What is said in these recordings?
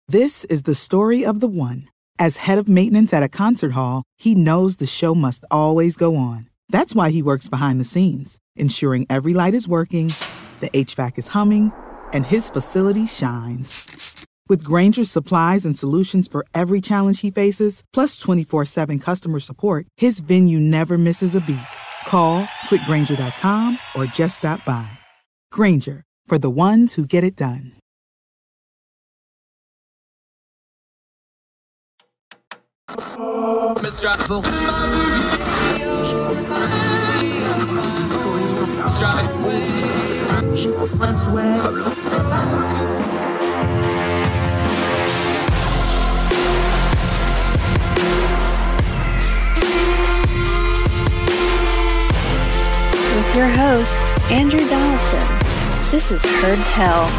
This is the story of the one. As head of maintenance at a concert hall, he knows the show must always go on. That's why he works behind the scenes, ensuring every light is working, the HVAC is humming, and his facility shines. With Grainger's supplies and solutions for every challenge he faces, plus 24/7 customer support, his venue never misses a beat. Call quickgrainger.com or just stop by. Grainger, for the ones who get it done. With your host, Andrew Donaldson. This is Heard Tell.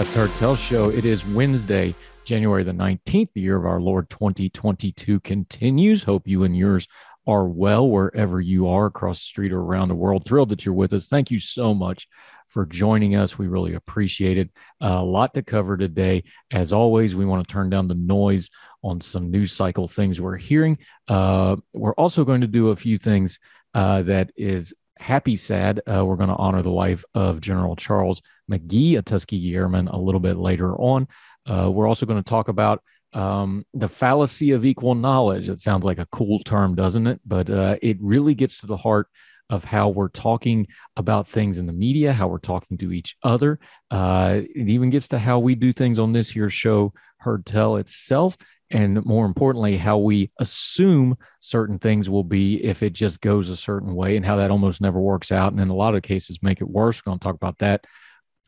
It's Heard Tell Show. It is Wednesday, January the 19th. The year of our Lord 2022 continues. Hope you and yours are well wherever you are across the street or around the world. Thrilled that you're with us. Thank you so much for joining us. We really appreciate it. A lot to cover today. As always, we want to turn down the noise on some news cycle things we're hearing. We're also going to do a few things that is happy, sad. We're going to honor the life of General Charles McGee, a Tuskegee Airman, a little bit later on. We're also going to talk about the fallacy of equal knowledge. It sounds like a cool term, doesn't it? But it really gets to the heart of how we're talking about things in the media, how we're talking to each other. It even gets to how we do things on this here show, Heard Tell itself, and more importantly, how we assume certain things will be if it just goes a certain way, and how that almost never works out, and in a lot of cases make it worse. We're going to talk about that,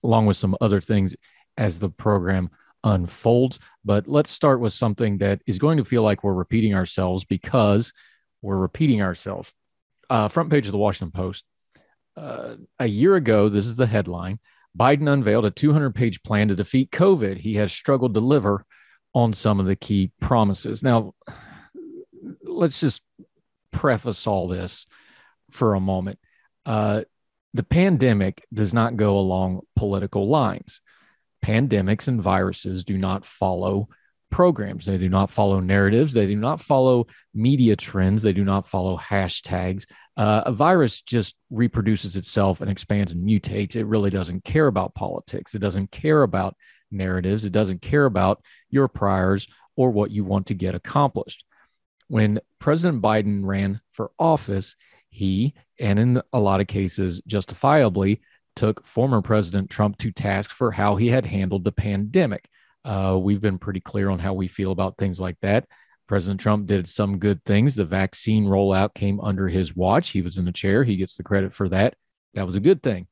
along with some other things as the program unfolds. But let's start with something that is going to feel like we're repeating ourselves, because we're repeating ourselves. Front page of the Washington Post. A year ago, this is the headline: Biden unveiled a 200-page plan to defeat COVID. He has struggled to deliver on some of the key promises. Now, let's just preface all this for a moment. The pandemic does not go along political lines. Pandemics and viruses do not follow programs. They do not follow narratives. They do not follow media trends. They do not follow hashtags. A virus just reproduces itself and expands and mutates. It really doesn't care about politics. It doesn't care about narratives. It doesn't care about your priors or what you want to get accomplished. When President Biden ran for office, he, and in a lot of cases justifiably, took former President Trump to task for how he had handled the pandemic. We've been pretty clear on how we feel about things like that. President Trump did some good things. The vaccine rollout came under his watch. He was in the chair. He gets the credit for that. That was a good thing.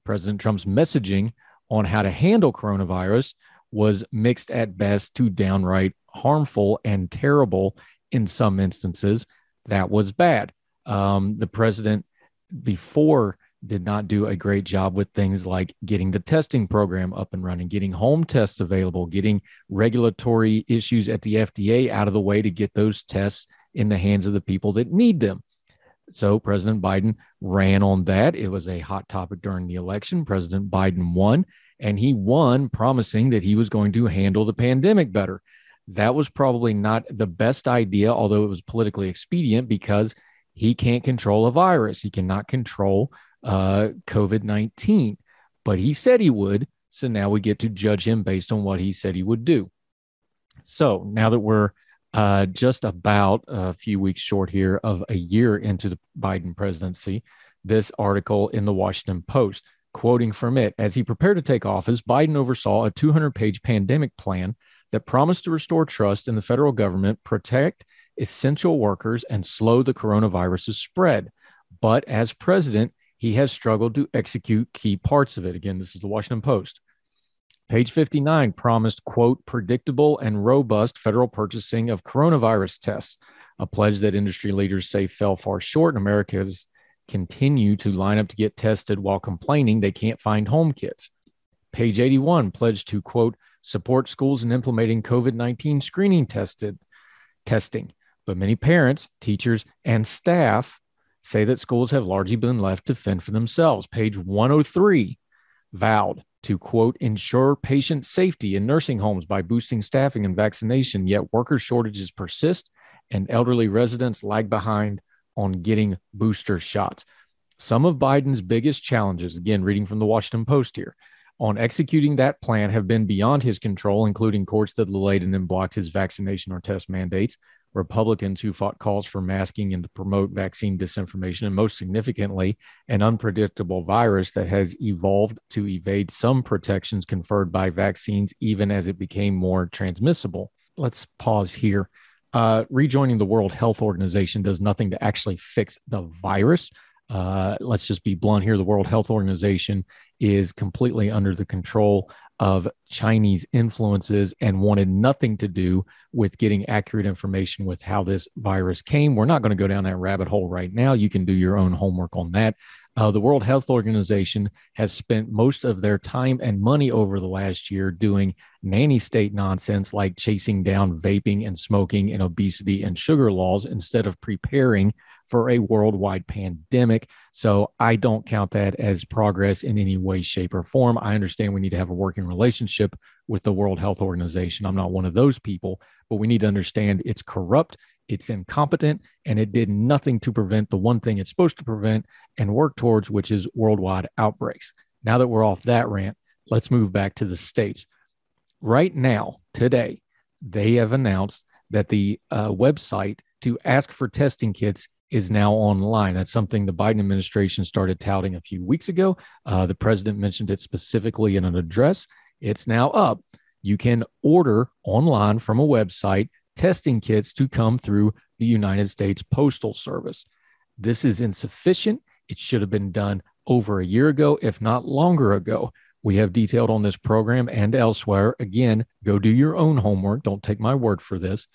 President Trump's messaging on how to handle coronavirus was mixed at best to downright harmful and terrible in some instances. That was bad. The president before did not do a great job with things like getting the testing program up and running, getting home tests available, getting regulatory issues at the FDA out of the way to get those tests in the hands of the people that need them. So President Biden ran on that. It was a hot topic during the election. President Biden won, and he won promising that he was going to handle the pandemic better. That was probably not the best idea, although it was politically expedient, because he can't control a virus. He cannot control COVID-19, but he said he would. So now we get to judge him based on what he said he would do. So now that we're just about a few weeks short here of a year into the Biden presidency, this article in the Washington Post, quoting from it: as he prepared to take office, Biden oversaw a 200-page pandemic plan that promised to restore trust in the federal government, protect essential workers, and slow the coronavirus's spread. But as president, he has struggled to execute key parts of it. Again, this is the Washington Post. Page 59 promised, quote, predictable and robust federal purchasing of coronavirus tests, a pledge that industry leaders say fell far short, and Americans continue to line up to get tested while complaining they can't find home kits. Page 81 pledged to, quote, support schools in implementing COVID-19 screening testing. But many parents, teachers, and staff say that schools have largely been left to fend for themselves. Page 103 vowed to, quote, ensure patient safety in nursing homes by boosting staffing and vaccination, yet worker shortages persist and elderly residents lag behind on getting booster shots. Some of Biden's biggest challenges, again, reading from the Washington Post here, on executing that plan have been beyond his control, including courts that delayed and then blocked his vaccination or test mandates, Republicans who fought calls for masking and to promote vaccine disinformation, and most significantly, an unpredictable virus that has evolved to evade some protections conferred by vaccines, even as it became more transmissible. Let's pause here. Rejoining the World Health Organization does nothing to actually fix the virus. Let's just be blunt here. The World Health Organization is completely under the control of Chinese influences and wanted nothing to do with getting accurate information with how this virus came. We're not going to go down that rabbit hole right now. You can do your own homework on that. The World Health Organization has spent most of their time and money over the last year doing nanny state nonsense like chasing down vaping and smoking and obesity and sugar laws instead of preparing for a worldwide pandemic. So I don't count that as progress in any way, shape, or form. I understand we need to have a working relationship with the World Health Organization. I'm not one of those people, but we need to understand it's corrupt, it's incompetent, and it did nothing to prevent the one thing it's supposed to prevent and work towards, which is worldwide outbreaks. Now that we're off that rant, let's move back to the states. Right now, today, they have announced that the website to ask for testing kits is now online. That's something the Biden administration started touting a few weeks ago. The president mentioned it specifically in an address. It's now up. You can order online from a website testing kits to come through the United States Postal Service. This is insufficient. It should have been done over a year ago, if not longer ago. We have detailed on this program and elsewhere. Again, go do your own homework. Don't take my word for this.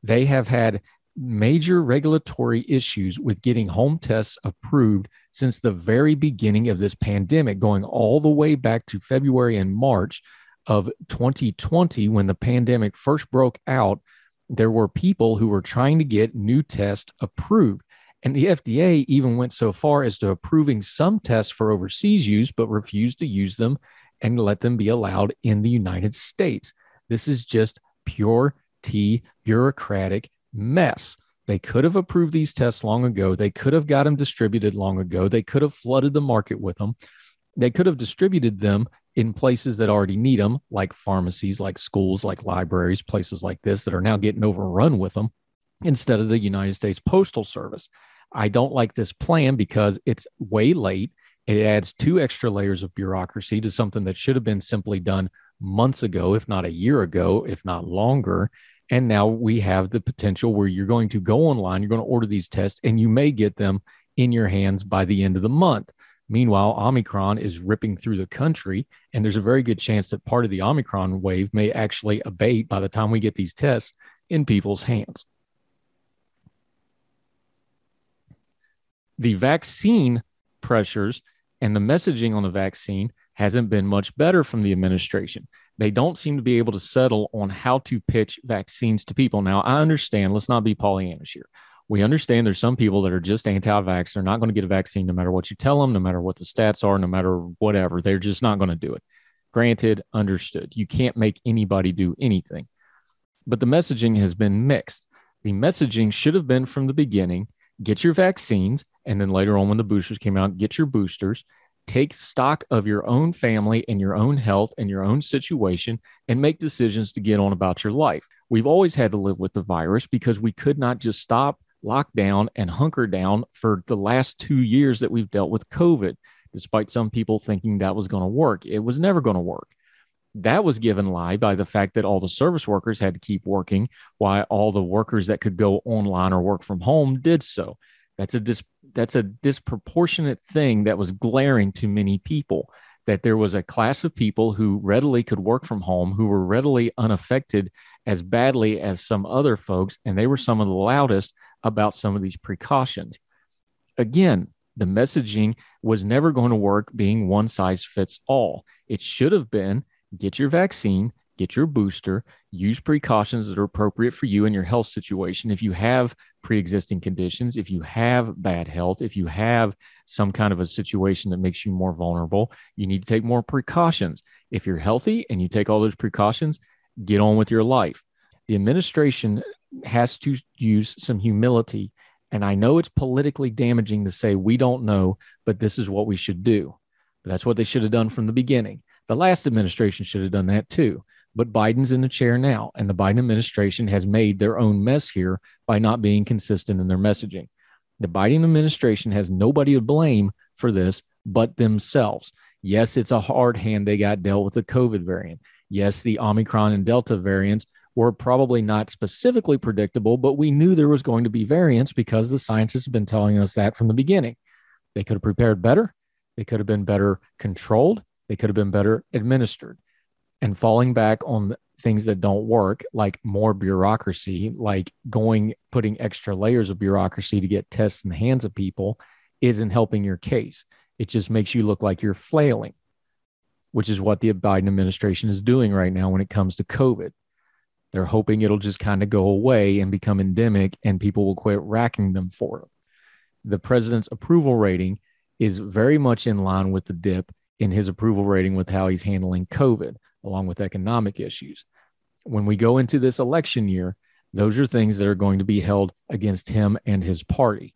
They have had major regulatory issues with getting home tests approved since the very beginning of this pandemic, going all the way back to February and March of 2020, when the pandemic first broke out. There were people who were trying to get new tests approved. And the FDA even went so far as to approving some tests for overseas use, but refused to use them and let them be allowed in the United States. This is just pure T bureaucratic mess. They could have approved these tests long ago. They could have got them distributed long ago. They could have flooded the market with them. They could have distributed them in places that already need them, like pharmacies, like schools, like libraries, places like this that are now getting overrun with them, instead of the United States Postal Service. I don't like this plan because it's way late. It adds 2 extra layers of bureaucracy to something that should have been simply done months ago, if not a year ago, if not longer. And now we have the potential where you're going to go online, you're going to order these tests, and you may get them in your hands by the end of the month. Meanwhile, Omicron is ripping through the country, and there's a very good chance that part of the Omicron wave may actually abate by the time we get these tests in people's hands. The vaccine pressures and the messaging on the vaccine hasn't been much better from the administration. They don't seem to be able to settle on how to pitch vaccines to people. Now, I understand, let's not be Pollyannish here. We understand there's some people that are just anti-vax. They're not going to get a vaccine no matter what you tell them, no matter what the stats are, no matter whatever. They're just not going to do it. Granted, understood. You can't make anybody do anything. But the messaging has been mixed. The messaging should have been from the beginning, get your vaccines, and then later on when the boosters came out, get your boosters. Take stock of your own family and your own health and your own situation and make decisions to get on about your life. We've always had to live with the virus because we could not just stop, lock down, and hunker down for the last 2 years that we've dealt with COVID, despite some people thinking that was going to work. It was never going to work. That was given lie by the fact that all the service workers had to keep working while all the workers that could go online or work from home did so. That's a disproportionate thing that was glaring to many people, that there was a class of people who readily could work from home, who were readily unaffected as badly as some other folks, and they were some of the loudest about some of these precautions. Again, the messaging was never going to work being one size fits all. It should have been, get your vaccine, get your booster, use precautions that are appropriate for you and your health situation. If you have pre-existing conditions, if you have bad health, if you have some kind of a situation that makes you more vulnerable, you need to take more precautions. If you're healthy and you take all those precautions, get on with your life. The administration has to use some humility. And I know it's politically damaging to say, we don't know, but this is what we should do. But that's what they should have done from the beginning. The last administration should have done that too. But Biden's in the chair now, and the Biden administration has made their own mess here by not being consistent in their messaging. The Biden administration has nobody to blame for this but themselves. Yes, it's a hard hand they got dealt with the COVID variant. Yes, the Omicron and Delta variants were probably not specifically predictable, but we knew there was going to be variants because the scientists have been telling us that from the beginning. They could have prepared better. They could have been better controlled. They could have been better administered. And falling back on things that don't work, like more bureaucracy, like putting extra layers of bureaucracy to get tests in the hands of people, isn't helping your case. It just makes you look like you're flailing, which is what the Biden administration is doing right now when it comes to COVID. They're hoping it'll just kind of go away and become endemic and people will quit racking them for it. The president's approval rating is very much in line with the dip in his approval rating with how he's handling COVID, along with economic issues. When we go into this election year, those are things that are going to be held against him and his party.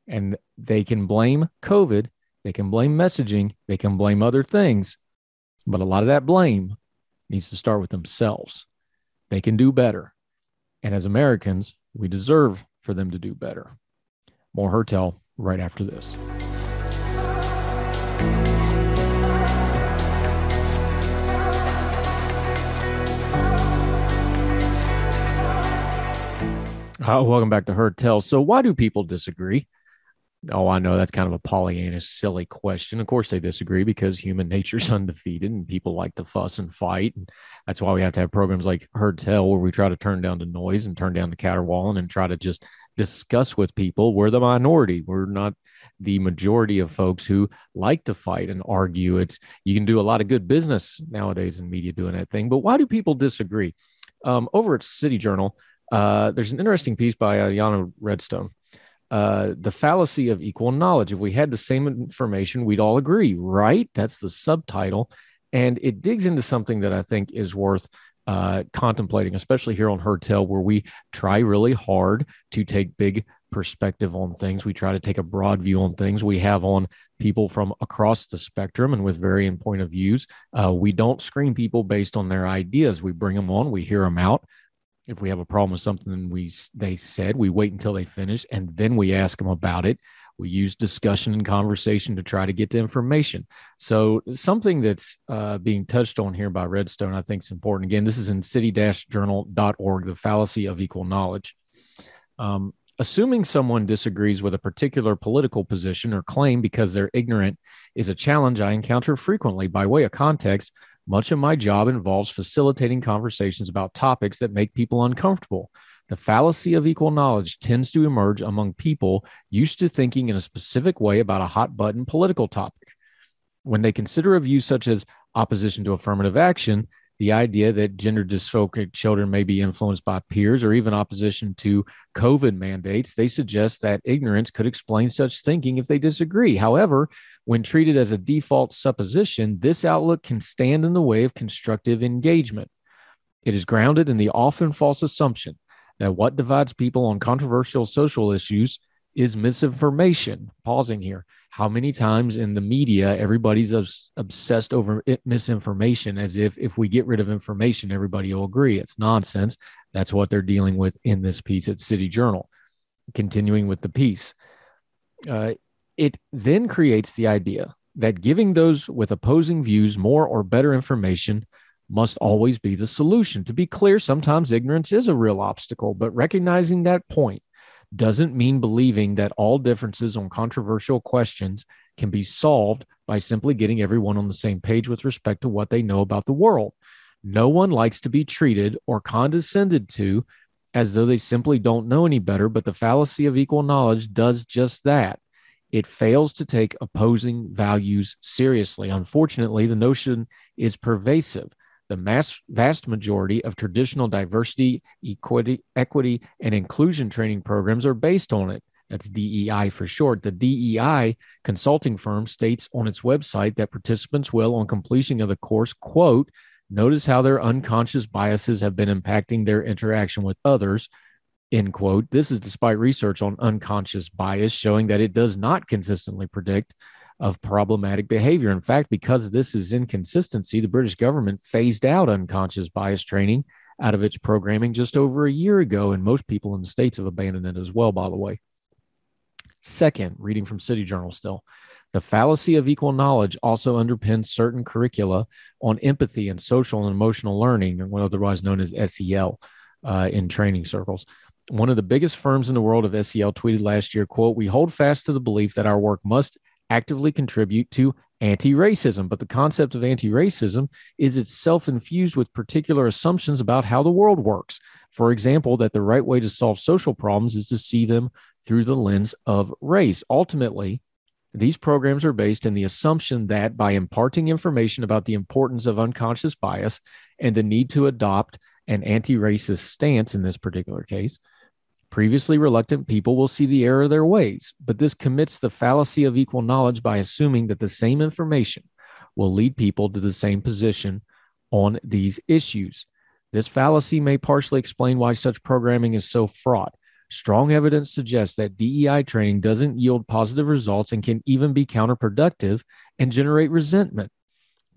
And they can blame COVID, they can blame messaging, they can blame other things, but a lot of that blame needs to start with themselves. They can do better. And as Americans, we deserve for them to do better. More Hertel right after this. Welcome back to Hertel. So why do people disagree? Oh, I know that's kind of a Pollyannish, silly question. Of course they disagree because human nature is undefeated and people like to fuss and fight. And that's why we have to have programs like Hertel where we try to turn down the noise and turn down the caterwauling and try to just discuss with people. We're the minority. We're not the majority of folks who like to fight and argue. You can do a lot of good business nowadays in media doing that thing. But why do people disagree? Over at City Journal, there's an interesting piece by Yana Redstone. The fallacy of equal knowledge. If we had the same information, we'd all agree, right? That's the subtitle. And it digs into something that I think is worth contemplating, especially here on Hertel, where we try really hard to take big perspective on things. We try to take a broad view on things. We have on people from across the spectrum and with varying point of views. We don't screen people based on their ideas. We bring them on, we hear them out. If we have a problem with something they said, we wait until they finish, and then we ask them about it. We use discussion and conversation to try to get the information. So something that's being touched on here by Redstone, I think is important. Again, this is in city-journal.org, the fallacy of equal knowledge. Assuming someone disagrees with a particular political position or claim because they're ignorant is a challenge I encounter frequently. By way of context, much of my job involves facilitating conversations about topics that make people uncomfortable. The fallacy of equal knowledge tends to emerge among people used to thinking in a specific way about a hot-button political topic. When they consider a view such as opposition to affirmative action, the idea that gender dysphoric children may be influenced by peers, or even opposition to COVID mandates, they suggest that ignorance could explain such thinking if they disagree. However, when treated as a default supposition, this outlook can stand in the way of constructive engagement. It is grounded in the often false assumption that what divides people on controversial social issues is misinformation. Pausing here. How many times in the media, everybody's obsessed over misinformation as if we get rid of information, everybody will agree. It's nonsense. That's what they're dealing with in this piece at City Journal. Continuing with the piece. It then creates the idea that giving those with opposing views more or better information must always be the solution. To be clear, sometimes ignorance is a real obstacle, but recognizing that point doesn't mean believing that all differences on controversial questions can be solved by simply getting everyone on the same page with respect to what they know about the world. No one likes to be treated or condescended to as though they simply don't know any better, but the fallacy of equal knowledge does just that. It fails to take opposing values seriously. Unfortunately, the notion is pervasive. The vast majority of traditional diversity, equity, and inclusion training programs are based on it. That's DEI for short. The DEI consulting firm states on its website that participants will, on completion of the course, quote, notice how their unconscious biases have been impacting their interaction with others, end quote. This is despite research on unconscious bias showing that it does not consistently predict of problematic behavior. In fact, because this is inconsistency, the British government phased out unconscious bias training out of its programming just over a year ago, and most people in the States have abandoned it as well, by the way. Second, reading from City Journal still, the fallacy of equal knowledge also underpins certain curricula on empathy and social and emotional learning, or otherwise known as SEL, in training circles. One of the biggest firms in the world of SEL tweeted last year, quote, we hold fast to the belief that our work must actively contribute to anti-racism, but the concept of anti-racism is itself infused with particular assumptions about how the world works. For example, that the right way to solve social problems is to see them through the lens of race. Ultimately, these programs are based in the assumption that by imparting information about the importance of unconscious bias and the need to adopt an anti-racist stance in this particular case, previously reluctant people will see the error of their ways. But this commits the fallacy of equal knowledge by assuming that the same information will lead people to the same position on these issues. This fallacy may partially explain why such programming is so fraught. Strong evidence suggests that DEI training doesn't yield positive results and can even be counterproductive and generate resentment.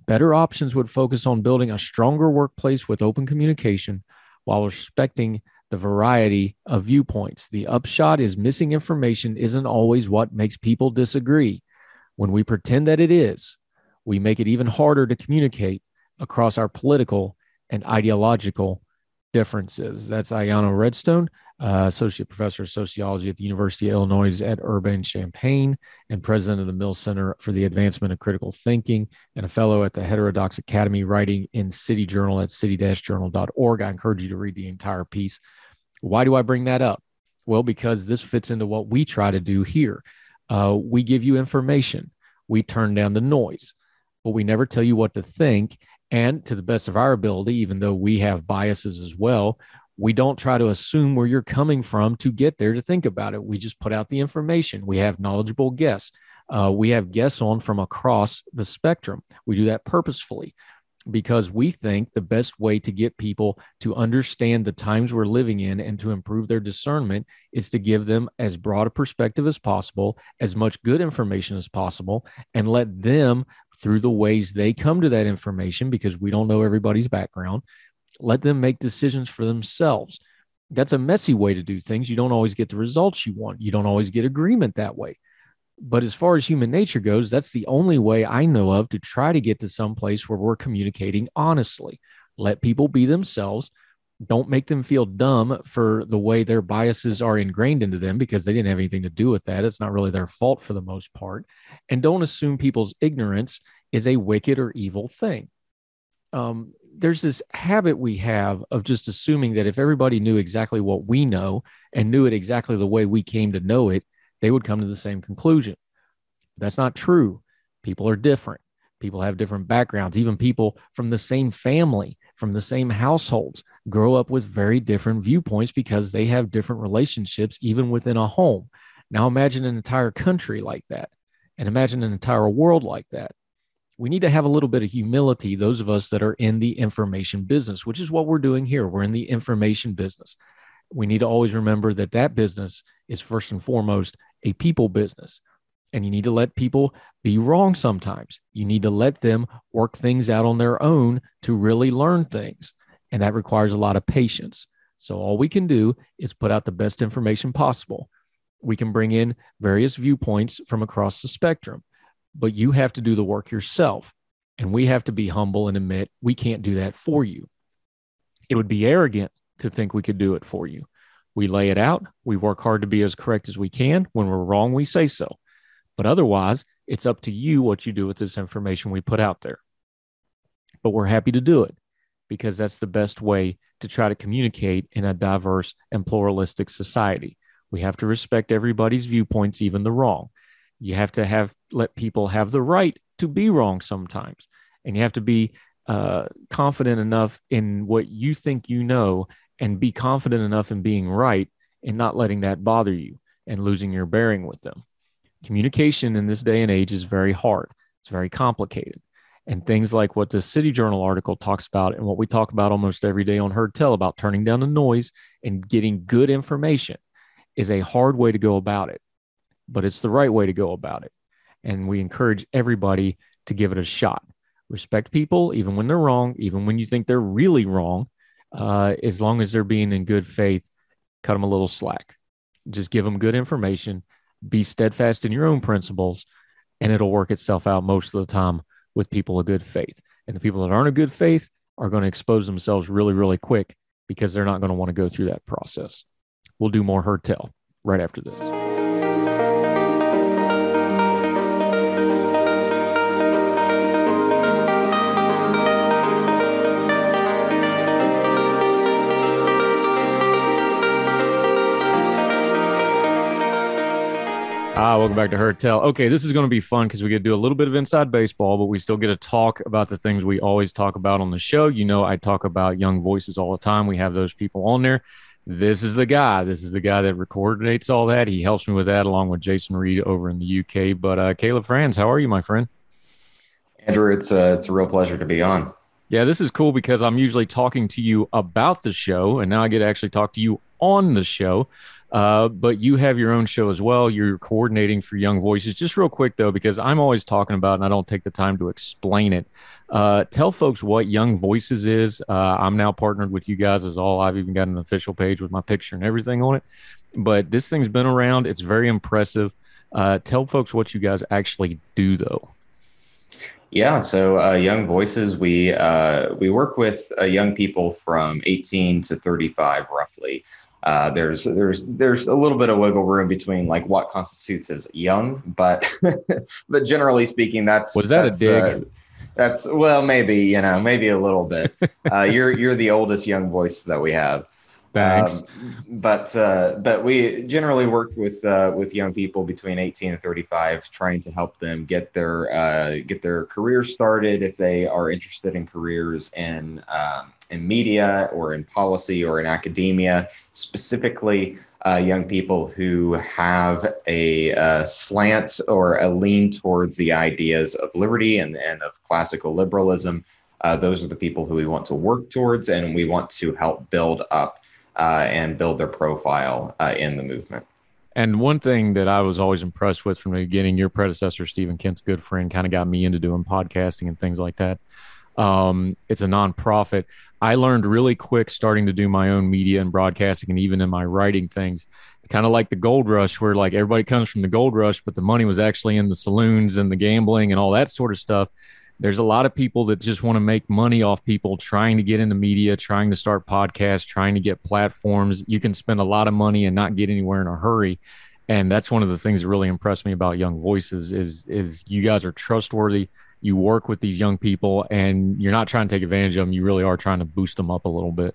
Better options would focus on building a stronger workplace with open communication while respecting the variety of viewpoints. The upshot is missing information isn't always what makes people disagree. When we pretend that it is, we make it even harder to communicate across our political and ideological differences. That's Ayanna Redstone, Associate Professor of Sociology at the University of Illinois at Urbana-Champaign and President of the Mills Center for the Advancement of Critical Thinking and a Fellow at the Heterodox Academy, writing in City Journal at city-journal.org. I encourage you to read the entire piece. Why do I bring that up? Well, because this fits into what we try to do here. We give you information. We turn down the noise, but we never tell you what to think. And to the best of our ability, even though we have biases as well, we don't try to assume where you're coming from to get there to think about it. We just put out the information. We have knowledgeable guests. We have guests on from across the spectrum. We do that purposefully because we think the best way to get people to understand the times we're living in and to improve their discernment is to give them as broad a perspective as possible, as much good information as possible, and let them, through the ways they come to that information, because we don't know everybody's background, let them make decisions for themselves. That's a messy way to do things. You don't always get the results you want. You don't always get agreement that way. But as far as human nature goes, that's the only way I know of to try to get to some place where we're communicating honestly. Let people be themselves. Don't make them feel dumb for the way their biases are ingrained into them because they didn't have anything to do with that. It's not really their fault for the most part. And don't assume people's ignorance is a wicked or evil thing. There's this habit we have of just assuming that if everybody knew exactly what we know and knew it exactly the way we came to know it, they would come to the same conclusion. That's not true. People are different. People have different backgrounds. Even people from the same family, from the same households, grow up with very different viewpoints because they have different relationships, even within a home. Now imagine an entire country like that, and imagine an entire world like that. We need to have a little bit of humility, those of us that are in the information business, which is what we're doing here. We're in the information business. We need to always remember that that business is first and foremost a people business. And you need to let people be wrong sometimes. You need to let them work things out on their own to really learn things. And that requires a lot of patience. So all we can do is put out the best information possible. We can bring in various viewpoints from across the spectrum, but you have to do the work yourself. And we have to be humble and admit we can't do that for you. It would be arrogant to think we could do it for you. We lay it out. We work hard to be as correct as we can. When we're wrong, we say so. But otherwise, it's up to you what you do with this information we put out there. But we're happy to do it because that's the best way to try to communicate in a diverse and pluralistic society. We have to respect everybody's viewpoints, even the wrong. You have to let people have the right to be wrong sometimes. And you have to be confident enough in what you think you know, and be confident enough in being right and not letting that bother you and losing your bearing with them. Communication in this day and age is very hard. It's very complicated. And things like what the City Journal article talks about and what we talk about almost every day on Heard Tell about turning down the noise and getting good information is a hard way to go about it, but it's the right way to go about it. And we encourage everybody to give it a shot. Respect people, even when they're wrong, even when you think they're really wrong, as long as they're being in good faith, cut them a little slack. Just give them good information, be steadfast in your own principles, and it'll work itself out most of the time with people of good faith. And the people that aren't of good faith are going to expose themselves really, really quick because they're not going to want to go through that process. We'll do more Heard Tell right after this. Welcome back to Heard Tell. Okay, this is going to be fun because we get to do a little bit of inside baseball, but we still get to talk about the things we always talk about on the show. You know, I talk about Young Voices all the time. We have those people on there. This is the guy. This is the guy that coordinates all that. He helps me with that along with Jason Reed over in the UK. But Caleb Franz, how are you, my friend? Andrew, it's a real pleasure to be on. Yeah, this is cool because I'm usually talking to you about the show, and now I get to actually talk to you on the show. But you have your own show as well. You're coordinating for Young Voices. Just real quick, though, because I'm always talking about it and I don't take the time to explain it. Tell folks what Young Voices is. I'm now partnered with you guys as all. I've even got an official page with my picture and everything on it. But this thing's been around. It's very impressive. Tell folks what you guys actually do, though. Yeah, so Young Voices, we work with young people from 18 to 35, roughly. There's a little bit of wiggle room between like what constitutes as young, but but generally speaking, that's was that a dig? That's well, maybe maybe a little bit. You're the oldest young voice that we have. Thanks. But we generally work with young people between 18 and 35, trying to help them get their careers started if they are interested in careers in media or in policy or in academia, specifically young people who have a slant or a lean towards the ideas of liberty and of classical liberalism. Those are the people who we want to work towards, and we want to help build up and build their profile in the movement. And one thing that I was always impressed with from the beginning, your predecessor, Stephen Kent's good friend, kind of got me into doing podcasting and things like that. It's a nonprofit. I learned really quick starting to do my own media and broadcasting and even in my writing things. It's kind of like the gold rush where like everybody comes from the gold rush, but the money was actually in the saloons and the gambling and all that sort of stuff. There's a lot of people that just want to make money off people trying to get into media, trying to start podcasts, trying to get platforms. You can spend a lot of money and not get anywhere in a hurry. And that's one of the things that really impressed me about Young Voices is you guys are trustworthy. You work with these young people and you're not trying to take advantage of them. You really are trying to boost them up a little bit.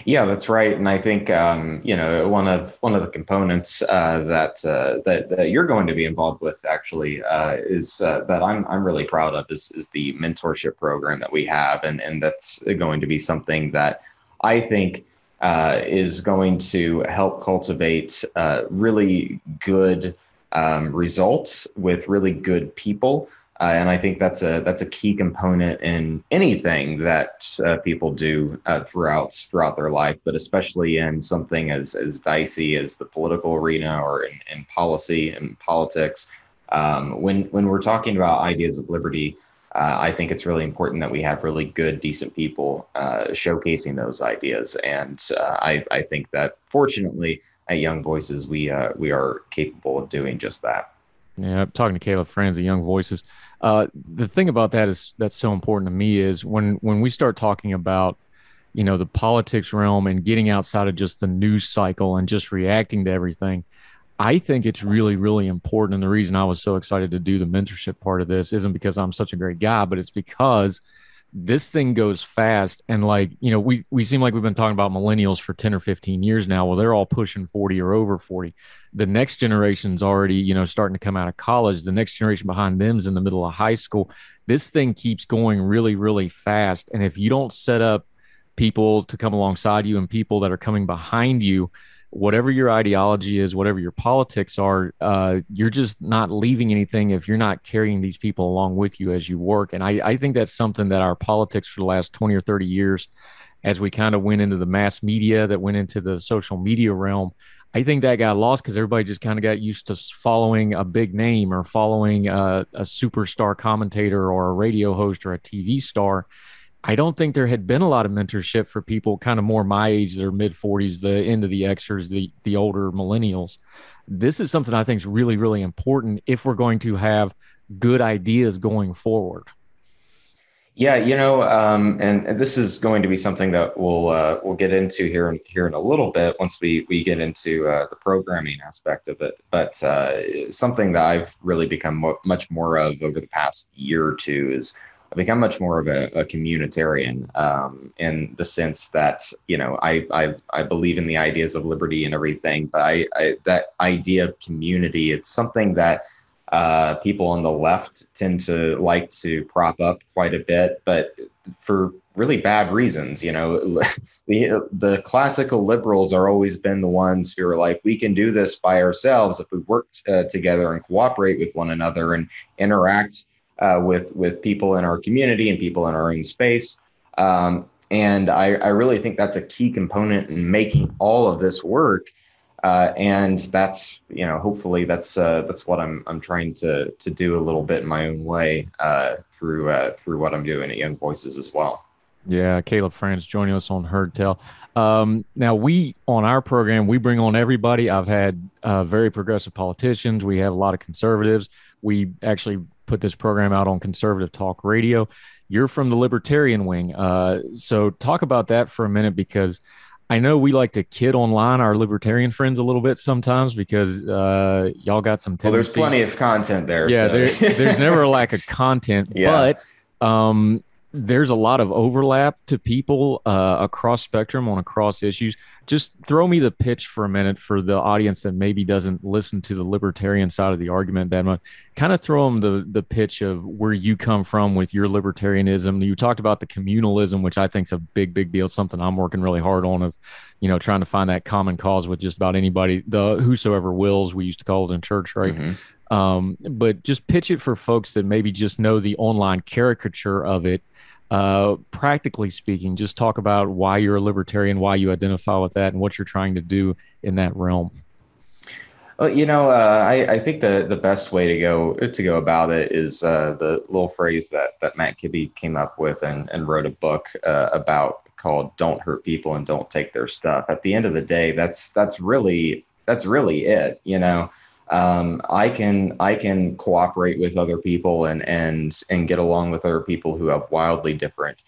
Yeah, that's right. And I think, one of the components that you're going to be involved with actually is that I'm really proud of is the mentorship program that we have. And that's going to be something that I think is going to help cultivate really good results with really good people. And I think that's a key component in anything that people do throughout their life, but especially in something as dicey as the political arena or in policy and politics. When we're talking about ideas of liberty, I think it's really important that we have really good, decent people showcasing those ideas. And I think that fortunately at Young Voices, we are capable of doing just that. Yeah, I'm talking to Caleb Franz of Young Voices. The thing about that is that's so important to me is when we start talking about, the politics realm and getting outside of just the news cycle and just reacting to everything, I think it's really, really important. And the reason I was so excited to do the mentorship part of this isn't because I'm such a great guy, but it's because this thing goes fast. And like, we seem like we've been talking about millennials for 10 or 15 years now. Well, they're all pushing 40 or over 40. The next generation's already, starting to come out of college. The next generation behind them's in the middle of high school. This thing keeps going really, really fast. And if you don't set up people to come alongside you and people that are coming behind you, whatever your ideology is, whatever your politics are, you're just not leaving anything if you're not carrying these people along with you as you work. And I think that's something that our politics for the last 20 or 30 years, as we kind of went into the mass media, that went into the social media realm, I think that got lost because everybody just kind of got used to following a big name or following a superstar commentator or a radio host or a TV star. I don't think there had been a lot of mentorship for people kind of more my age, their mid 40s, the end of the Xers, the older millennials. This is something I think is really, really important if we're going to have good ideas going forward. Yeah, and this is going to be something that we'll get into here in a little bit once we get into the programming aspect of it. But something that I've really become much more of over the past year or two is I've become much more of a communitarian, in the sense that, I believe in the ideas of liberty and everything, but I that idea of community, it's something that people on the left tend to like to prop up quite a bit, but for really bad reasons. The classical liberals are always been the ones who are like, we can do this by ourselves if we work together and cooperate with one another and interact with people in our community and people in our own space. And I really think that's a key component in making all of this work. And that's, hopefully that's what I'm trying to do a little bit in my own way through what I'm doing at Young Voices as well. Yeah, Caleb Franz joining us on Heard Tell. Now, on our program, we bring on everybody. I've had very progressive politicians. We have a lot of conservatives. We actually put this program out on Conservative Talk Radio. You're from the libertarian wing. So talk about that for a minute, because I know we like to kid online our libertarian friends a little bit sometimes because y'all got some tendencies. Well, there's plenty of content there. Yeah, so. there's never a lack of content, yeah. But there's a lot of overlap to people across spectrum on across issues. Just throw me the pitch for a minute for the audience that maybe doesn't listen to the libertarian side of the argument that much. Kind of throw them the pitch of where you come from with your libertarianism. You talked about the communalism, which I think is a big, big deal. It's something I'm working really hard on, of, trying to find that common cause with just about anybody, the whosoever wills, we used to call it in church, right? Mm-hmm. But just pitch it for folks that maybe just know the online caricature of it. Practically speaking, just talk about why you're a libertarian, why you identify with that, and what you're trying to do in that realm. Well, I think the best way to go about it is the little phrase that Matt Kibbe came up with and wrote a book about, called "Don't Hurt People and Don't Take Their Stuff." At the end of the day, that's really it. I can cooperate with other people and get along with other people who have wildly different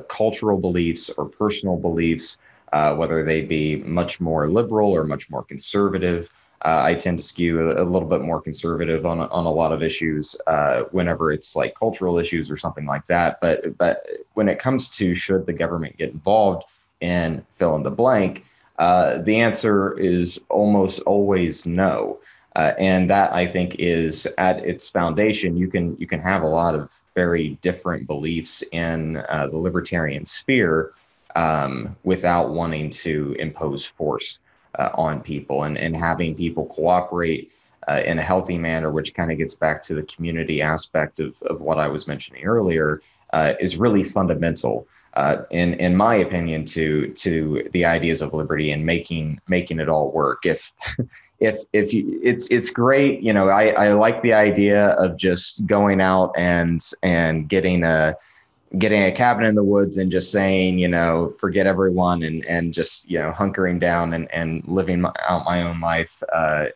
cultural beliefs or personal beliefs, whether they be much more liberal or much more conservative. I tend to skew a little bit more conservative on a lot of issues whenever it's like cultural issues or something like that. But when it comes to should the government get involved in fill in the blank, the answer is almost always no. And that, I think, is at its foundation. You can have a lot of very different beliefs in the libertarian sphere without wanting to impose force on people and having people cooperate in a healthy manner, which kind of gets back to the community aspect of what I was mentioning earlier, is really fundamental. In my opinion, to the ideas of liberty and making it all work. If it's great, I like the idea of just going out and getting a cabin in the woods and just saying, forget everyone and just, hunkering down and living out my own life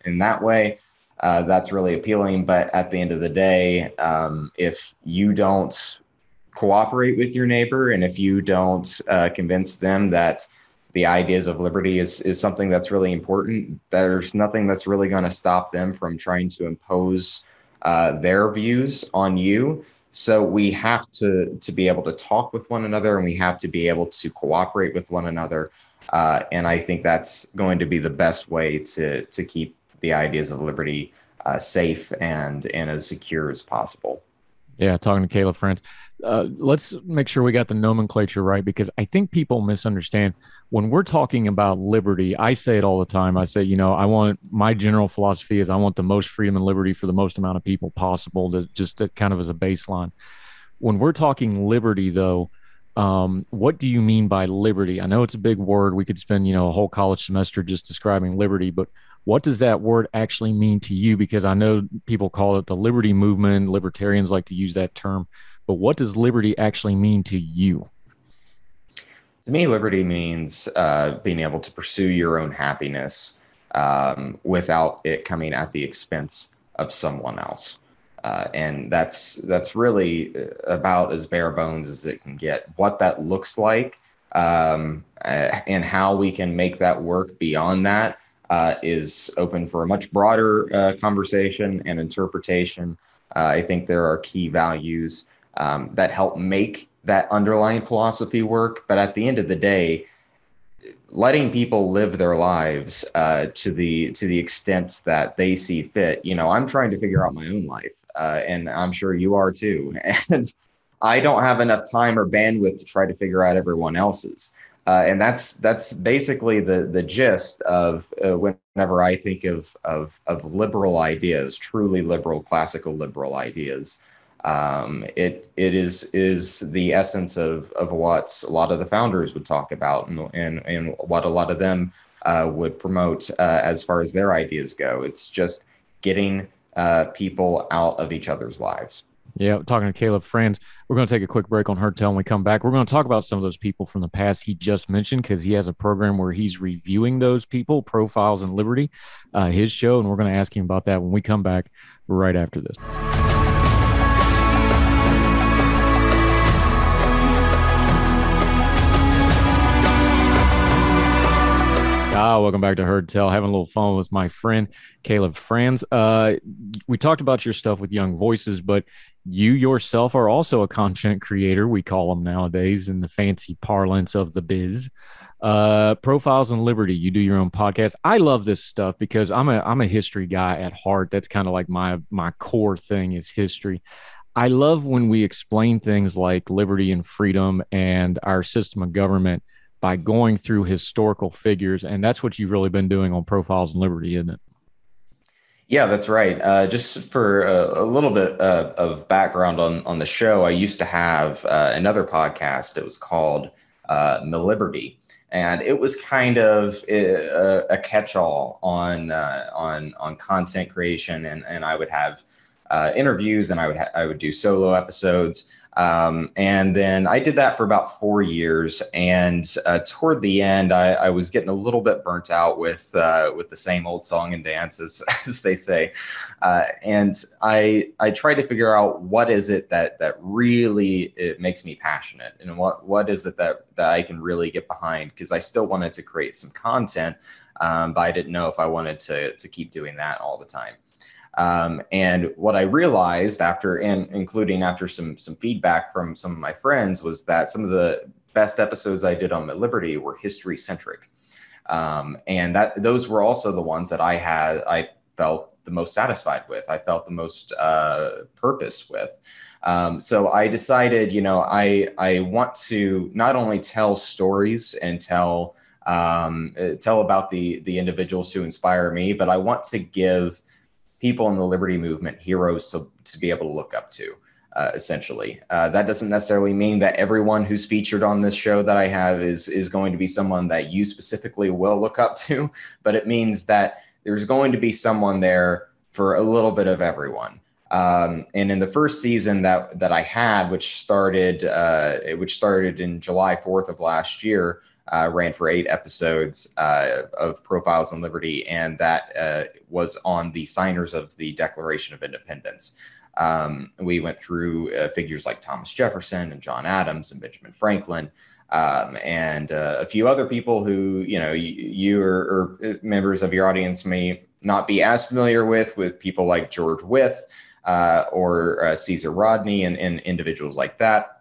in that way. That's really appealing. But at the end of the day, if you don't cooperate with your neighbor, and if you don't convince them that the ideas of liberty is something that's really important, there's nothing that's really going to stop them from trying to impose their views on you. So we have to be able to talk with one another, and we have to be able to cooperate with one another. And I think that's going to be the best way to keep the ideas of liberty safe and as secure as possible. Yeah, talking to Caleb Franz. Let's make sure we got the nomenclature right, because I think people misunderstand when we're talking about liberty. I say it all the time. I say, I want, my general philosophy is I want the most freedom and liberty for the most amount of people possible, to kind of as a baseline. When we're talking liberty, though, what do you mean by liberty? I know it's a big word. We could spend, a whole college semester just describing liberty, but what does that word actually mean to you? Because I know people call it the liberty movement. Libertarians like to use that term, but what does liberty actually mean to you? To me, liberty means being able to pursue your own happiness without it coming at the expense of someone else. And that's really about as bare bones as it can get. What that looks like and how we can make that work beyond that is open for a much broader conversation and interpretation. I think there are key values that help make that underlying philosophy work. But at the end of the day, letting people live their lives to the extent that they see fit. I'm trying to figure out my own life, and I'm sure you are too. And I don't have enough time or bandwidth to try to figure out everyone else's. And that's basically the gist of whenever I think of liberal ideas, truly liberal, classical liberal ideas. It is the essence of what a lot of the founders would talk about, and what a lot of them would promote as far as their ideas go. It's just getting people out of each other's lives. Yeah, talking to Caleb Franz. We're going to take a quick break on Heard Tell. When we come back, we're going to talk about some of those people from the past he just mentioned, because he has a program where he's reviewing those people, Profiles in Liberty, his show, and we're going to ask him about that when we come back right after this. Welcome back to Heard Tell. Having a little fun with my friend Caleb Franz. We talked about your stuff with Young Voices, but you yourself are also a content creator. We call them nowadays in the fancy parlance of the biz. Profiles in Liberty. You do your own podcast. I love this stuff because I'm a history guy at heart. That's kind of like my core thing is history. I love when we explain things like liberty and freedom and our system of government by going through historical figures. And that's what you've really been doing on Profiles in Liberty, isn't it? Yeah, that's right. Just for a little bit of background on the show, I used to have another podcast. It was called Liberty, and it was kind of a catch-all on content creation. And I would have interviews, and I would do solo episodes. And then I did that for about 4 years. And toward the end, I was getting a little bit burnt out with the same old song and dance, as they say. And I tried to figure out what is it that really it makes me passionate, and what is it that I can really get behind, because I still wanted to create some content, but I didn't know if I wanted to keep doing that all the time. And what I realized including after some feedback from some of my friends, was that some of the best episodes I did on Liberty were history centric. And those were also the ones that I felt the most satisfied with. I felt the most purpose with. So I decided, I want to not only tell stories and tell about the individuals who inspire me, but I want to give people in the liberty movement heroes to be able to look up to, essentially. That doesn't necessarily mean that everyone who's featured on this show that I have is going to be someone that you specifically will look up to, but it means that there's going to be someone there for a little bit of everyone. And in the first season that I had, which started in July 4th of last year, ran for 8 episodes of Profiles in Liberty, and that was on the signers of the Declaration of Independence. We went through figures like Thomas Jefferson and John Adams and Benjamin Franklin, and a few other people who, you or members of your audience may not be as familiar with people like George Wythe, or Caesar Rodney and individuals like that.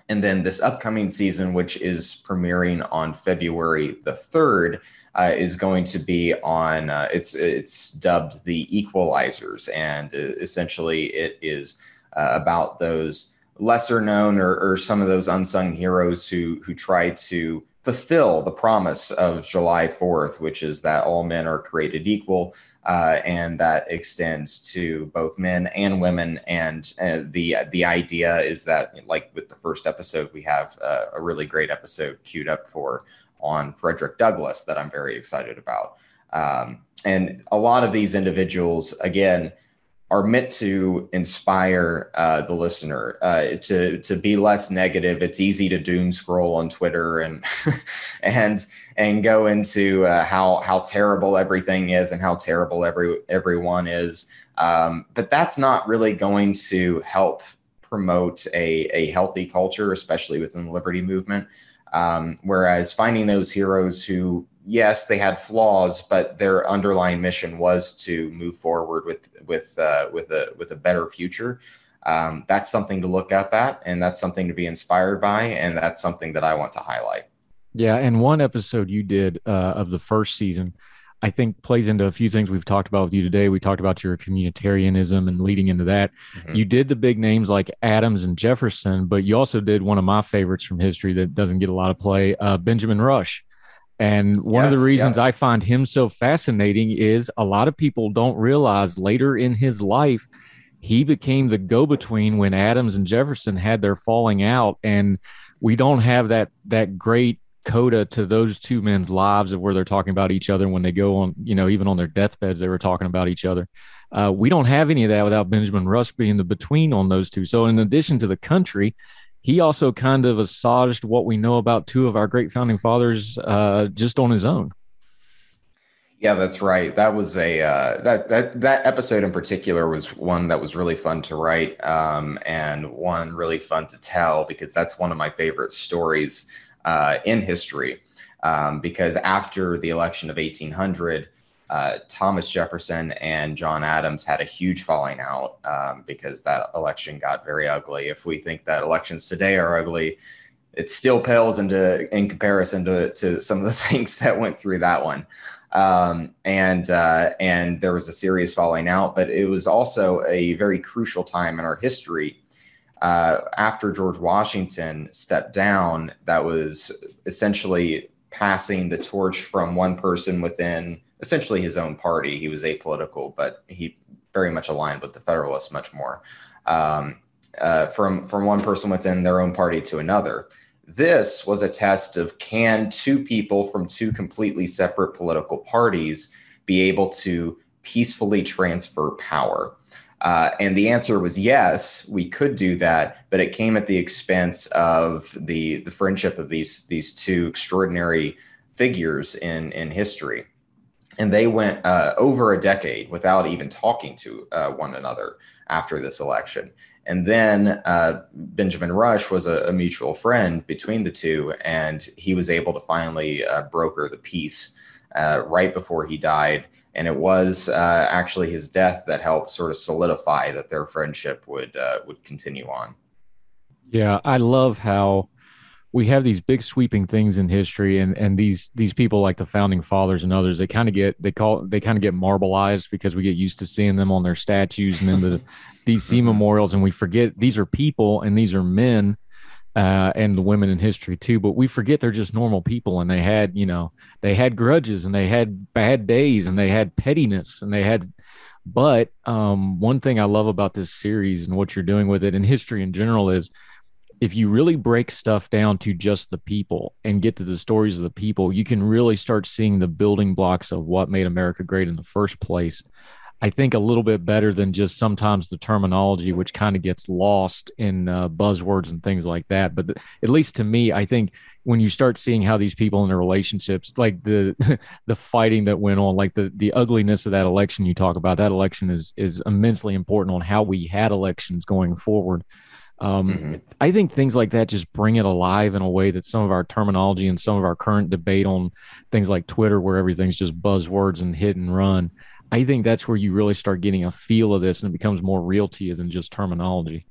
And then this upcoming season, which is premiering on February the 3rd, is going to be on, it's dubbed The Equalizers. And essentially it is about those lesser known or some of those unsung heroes who try to fulfill the promise of July 4th, which is that all men are created equal. And that extends to both men and women. And the idea is that, like with the first episode, we have a really great episode queued up on Frederick Douglass that I'm very excited about. And a lot of these individuals, again, are meant to inspire the listener to be less negative. It's easy to doom scroll on Twitter and and go into how terrible everything is and how terrible everyone is. But that's not really going to help promote a healthy culture, especially within the liberty movement. Whereas finding those heroes who, yes, they had flaws, but their underlying mission was to move forward with a better future. That's something to look at and that's something to be inspired by. And that's something that I want to highlight. Yeah. And one episode you did of the first season, I think plays into a few things we've talked about with you today. We talked about your communitarianism and leading into that. Mm-hmm. You did the big names like Adams and Jefferson, but you also did one of my favorites from history that doesn't get a lot of play, Benjamin Rush. And one of the reasons I find him so fascinating is a lot of people don't realize later in his life, he became the go-between when Adams and Jefferson had their falling out. And we don't have that great coda to those two men's lives of where they're talking about each other when they go on, even on their deathbeds, they were talking about each other. We don't have any of that without Benjamin Rush being the between on those two. So in addition to the country, he also kind of assuaged what we know about two of our great founding fathers just on his own. Yeah, that's right. That was that episode in particular was one that was really fun to write and one really fun to tell, because that's one of my favorite stories in history. Because after the election of 1800, Thomas Jefferson and John Adams had a huge falling out because that election got very ugly. If we think that elections today are ugly, it still pales in comparison to some of the things that went through that one. And there was a serious falling out, but it was also a very crucial time in our history. After George Washington stepped down, that was essentially passing the torch from one person within essentially his own party. He was apolitical, but he very much aligned with the Federalists much more, from one person within their own party to another. This was a test of, can two people from two completely separate political parties be able to peacefully transfer power? And the answer was yes, we could do that, but it came at the expense of the friendship of these two extraordinary figures in history. And they went over a decade without even talking to one another after this election. And then Benjamin Rush was a mutual friend between the two, and he was able to finally broker the peace right before he died. And it was actually his death that helped sort of solidify that their friendship would continue on. Yeah, I love how we have these big sweeping things in history, and these people like the founding fathers and others, they kind of get marbleized because we get used to seeing them on their statues and in the DC memorials, and we forget these are people and these are men, and the women in history too. But we forget they're just normal people, and they had grudges, and they had bad days, and they had pettiness, and they had. But one thing I love about this series and what you're doing with it and history in general is, if you really break stuff down to just the people and get to the stories of the people, you can really start seeing the building blocks of what made America great in the first place. I think a little bit better than just sometimes the terminology, which kind of gets lost in buzzwords and things like that. But at least to me, I think when you start seeing how these people in their relationships, like the fighting that went on, like the ugliness of that election you talk about, that election is immensely important on how we had elections going forward. I think things like that just bring it alive in a way that some of our terminology and some of our current debate on things like Twitter, where everything's just buzzwords and hit and run, I think that's where you really start getting a feel of this and it becomes more real to you than just terminology.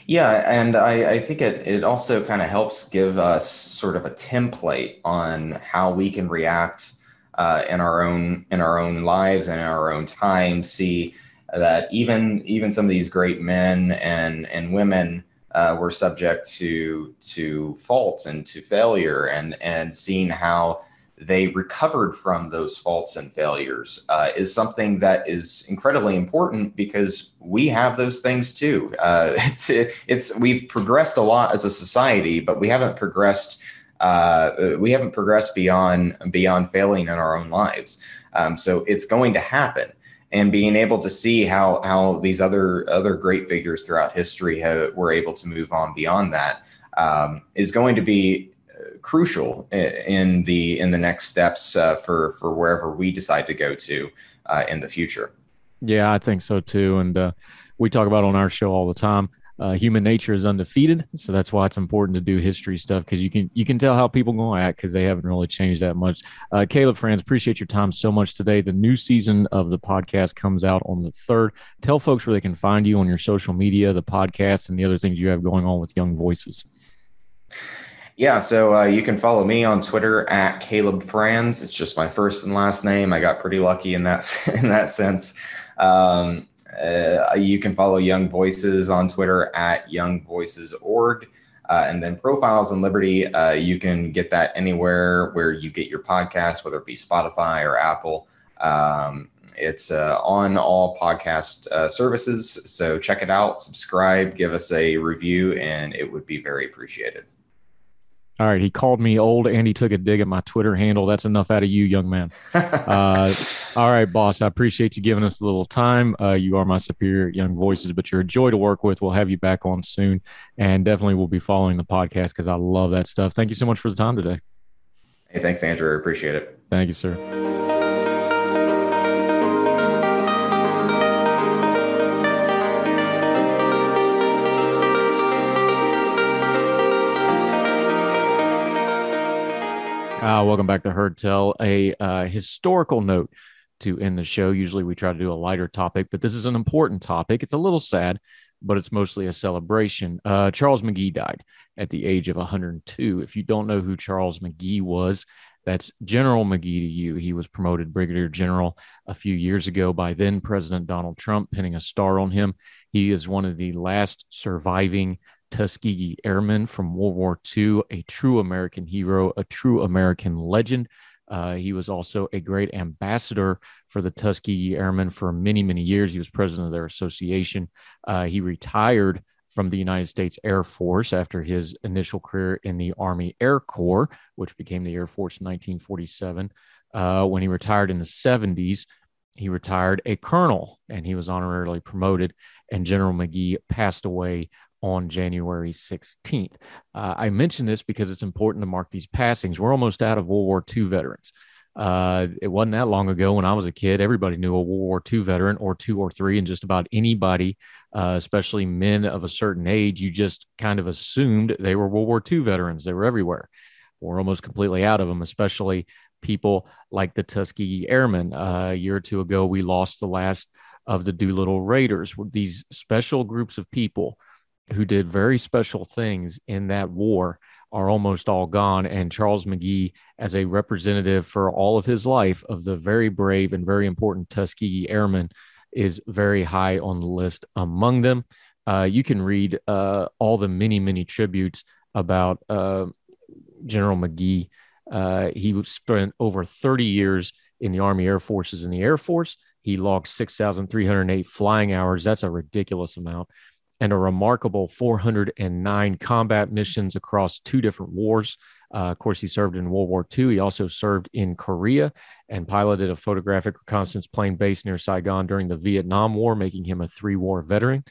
Yeah, and I think it also kind of helps give us sort of a template on how we can react in our own lives and in our own time. See that even some of these great men and women were subject to faults and to failure, and seeing how they recovered from those faults and failures is something that is incredibly important, because we have those things too. We've progressed a lot as a society, but we haven't progressed beyond failing in our own lives. So it's going to happen. And being able to see how these other great figures throughout history were able to move on beyond that is going to be crucial in the next steps for wherever we decide to go to in the future. Yeah, I think so too. And we talk about on our show all the time. Human nature is undefeated, so that's why it's important to do history stuff, because you can tell how people going to act because they haven't really changed that much. Caleb, Franz, appreciate your time so much today. The new season of the podcast comes out on the 3rd. Tell folks where they can find you on your social media, the podcast, and the other things you have going on with Young Voices. Yeah, so you can follow me on Twitter at Caleb Franz. It's just my first and last name. I got pretty lucky in that sense. You can follow Young Voices on Twitter at youngvoices.org. And then Profiles in Liberty, you can get that anywhere where you get your podcast, whether it be Spotify or Apple. It's on all podcast services. So check it out, subscribe, give us a review, and it would be very appreciated. All right. He called me old and he took a dig at my Twitter handle. That's enough out of you, young man. All right, boss. I appreciate you giving us a little time. You are my superior at Young Voices, but you're a joy to work with. We'll have you back on soon. And definitely we'll be following the podcast because I love that stuff. Thank you so much for the time today. Hey, thanks, Andrew. I appreciate it. Thank you, sir. Welcome back to Heard Tell, a historical note to end the show. Usually we try to do a lighter topic, but this is an important topic. It's a little sad, but it's mostly a celebration. Charles McGee died at the age of 102. If you don't know who Charles McGee was, that's General McGee to you. He was promoted brigadier general a few years ago by then President Donald Trump, pinning a star on him. He is one of the last surviving Tuskegee Airmen from World War II, a true American hero, a true American legend. He was also a great ambassador for the Tuskegee Airmen for many, many years. He was president of their association. He retired from the United States Air Force after his initial career in the Army Air Corps, which became the Air Force in 1947. When he retired in the 70s, he retired a colonel and he was honorarily promoted, and General McGee passed away on January 16th. I mention this because it's important to mark these passings. We're almost out of World War II veterans. It wasn't that long ago when I was a kid, everybody knew a World War II veteran or two or three, and just about anybody, especially men of a certain age, you just kind of assumed they were World War II veterans. They were everywhere. We're almost completely out of them, especially people like the Tuskegee Airmen. A year or two ago, we lost the last of the Doolittle Raiders. These special groups of people who did very special things in that war are almost all gone. And Charles McGee, as a representative for all of his life of the very brave and very important Tuskegee Airmen, is very high on the list among them. You can read all the many, many tributes about General McGee. He spent over 30 years in the Army Air Forces in the Air Force. He logged 6,308 flying hours. That's a ridiculous amount. And a remarkable 409 combat missions across two different wars. Of course, he served in World War II. He also served in Korea and piloted a photographic reconnaissance plane based near Saigon during the Vietnam War, making him a three-war veteran,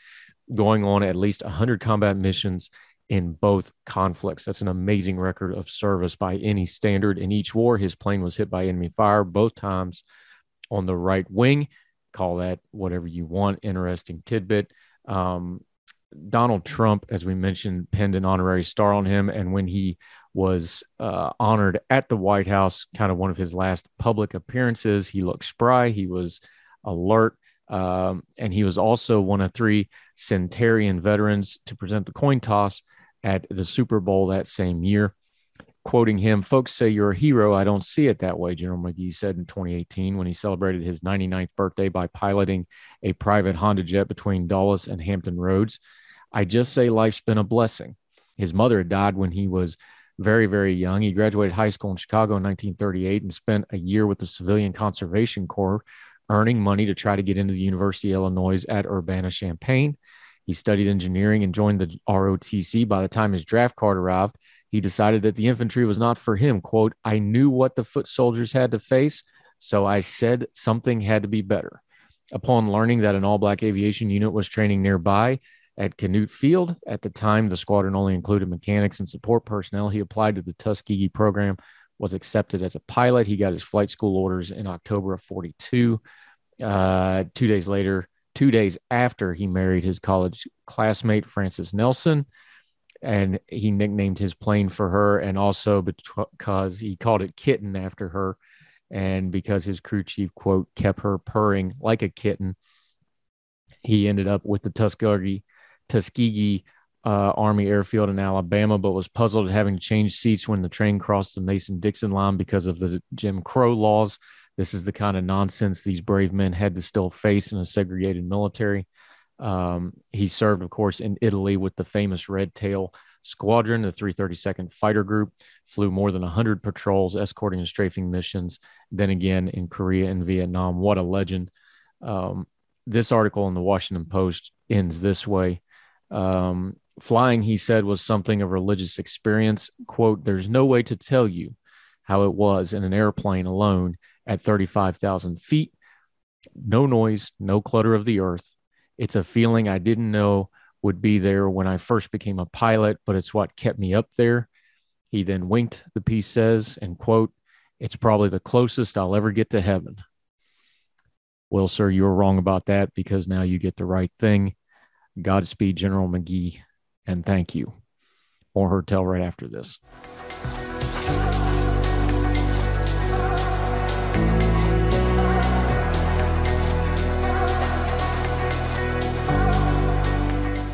going on at least 100 combat missions in both conflicts. That's an amazing record of service by any standard. In each war, his plane was hit by enemy fire both times on the right wing. Call that whatever you want. Interesting tidbit. Donald Trump, as we mentioned, pinned an honorary star on him. And when he was honored at the White House, kind of one of his last public appearances, he looked spry. He was alert. And he was also one of 3 centenarian veterans to present the coin toss at the Super Bowl that same year. Quoting him, "Folks say you're a hero. I don't see it that way," General McGee said in 2018 when he celebrated his 99th birthday by piloting a private Honda jet between Dulles and Hampton Roads. "I just say life's been a blessing." His mother had died when he was very, very young. He graduated high school in Chicago in 1938 and spent a year with the Civilian Conservation Corps, earning money to try to get into the University of Illinois at Urbana-Champaign. He studied engineering and joined the ROTC. By the time his draft card arrived, he decided that the infantry was not for him. Quote, "I knew what the foot soldiers had to face, so I said something had to be better." Upon learning that an all-black aviation unit was training nearby at Canute Field, at the time the squadron only included mechanics and support personnel, he applied to the Tuskegee program, was accepted as a pilot. He got his flight school orders in October of 42. 2 days after he married his college classmate, Frances Nelson, and he nicknamed his plane for her, and also because he called it Kitten after her, and because his crew chief, quote, "kept her purring like a kitten." He ended up with the Tuskegee Army Airfield in Alabama, but was puzzled at having to change seats when the train crossed the Mason-Dixon line because of the Jim Crow laws. This is the kind of nonsense these brave men had to still face in a segregated military. He served, of course, in Italy with the famous Red Tail Squadron, the 332nd Fighter Group, flew more than 100 patrols, escorting and strafing missions, then again in Korea and Vietnam. What a legend. This article in the Washington Post ends this way. Flying, he said, was something of a religious experience. Quote, "There's no way to tell you how it was in an airplane alone at 35,000 feet. No noise, no clutter of the earth. It's a feeling I didn't know would be there when I first became a pilot, but it's what kept me up there." He then winked, the piece says, and quote, "It's probably the closest I'll ever get to heaven." Well, sir, you were wrong about that, because now you get the right thing. Godspeed, General McGee, and thank you. More Hertel right after this.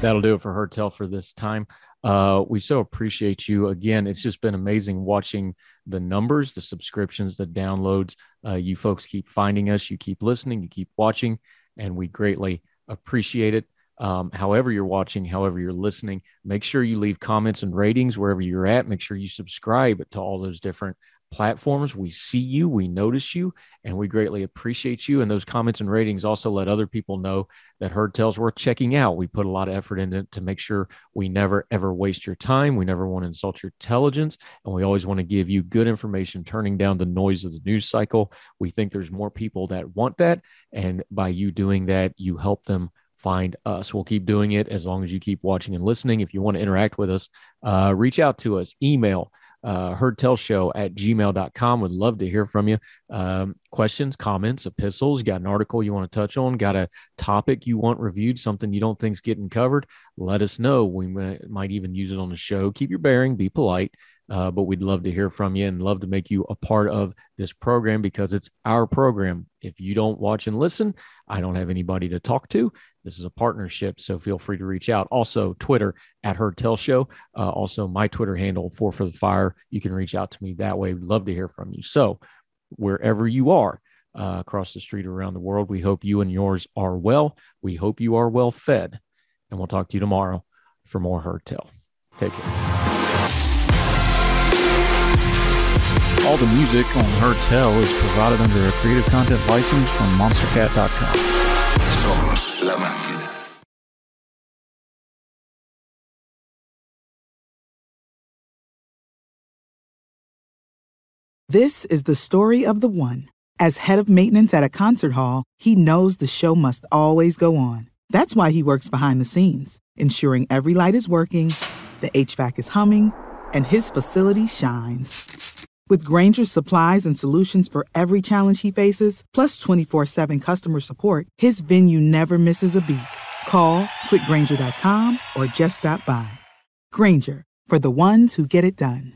That'll do it for Hertel for this time. We so appreciate you. Again, it's just been amazing watching the numbers, the subscriptions, the downloads. You folks keep finding us. You keep listening. You keep watching, and we greatly appreciate it. However you're watching, however you're listening, make sure you leave comments and ratings wherever you're at. Make sure you subscribe to all those different platforms. We see you, we notice you, and we greatly appreciate you. And those comments and ratings also let other people know that Hertel's worth checking out. We put a lot of effort into it to make sure we never, ever waste your time. We never want to insult your intelligence. And we always want to give you good information, turning down the noise of the news cycle. We think there's more people that want that. And by you doing that, you help them find us. We'll keep doing it as long as you keep watching and listening. If you want to interact with us, reach out to us, email herdtelshow@gmail.com. Would love to hear from you. Questions, comments, epistles. You got an article you want to touch on, got a topic you want reviewed, something you don't think's getting covered, let us know. We might even use it on the show. Keep your bearing, be polite, but we'd love to hear from you and love to make you a part of this program, because it's our program. If you don't watch and listen, I don't have anybody to talk to. This is a partnership, so feel free to reach out. Also, Twitter @HerdTellShow. Also, my Twitter handle, 4 for the Fire. You can reach out to me that way. We'd love to hear from you. So wherever you are across the street around the world, we hope you and yours are well. We hope you are well fed. And we'll talk to you tomorrow for more Hertel. Take care. All the music on Hertel is provided under a Creative Content license from monstercat.com. Somos la máquina. This is the story of the one. As head of maintenance at a concert hall, he knows the show must always go on. That's why he works behind the scenes, ensuring every light is working, the HVAC is humming, and his facility shines. With Grainger's supplies and solutions for every challenge he faces, plus 24/7 customer support, his venue never misses a beat. Call quickgranger.com or just stop by. Granger, for the ones who get it done.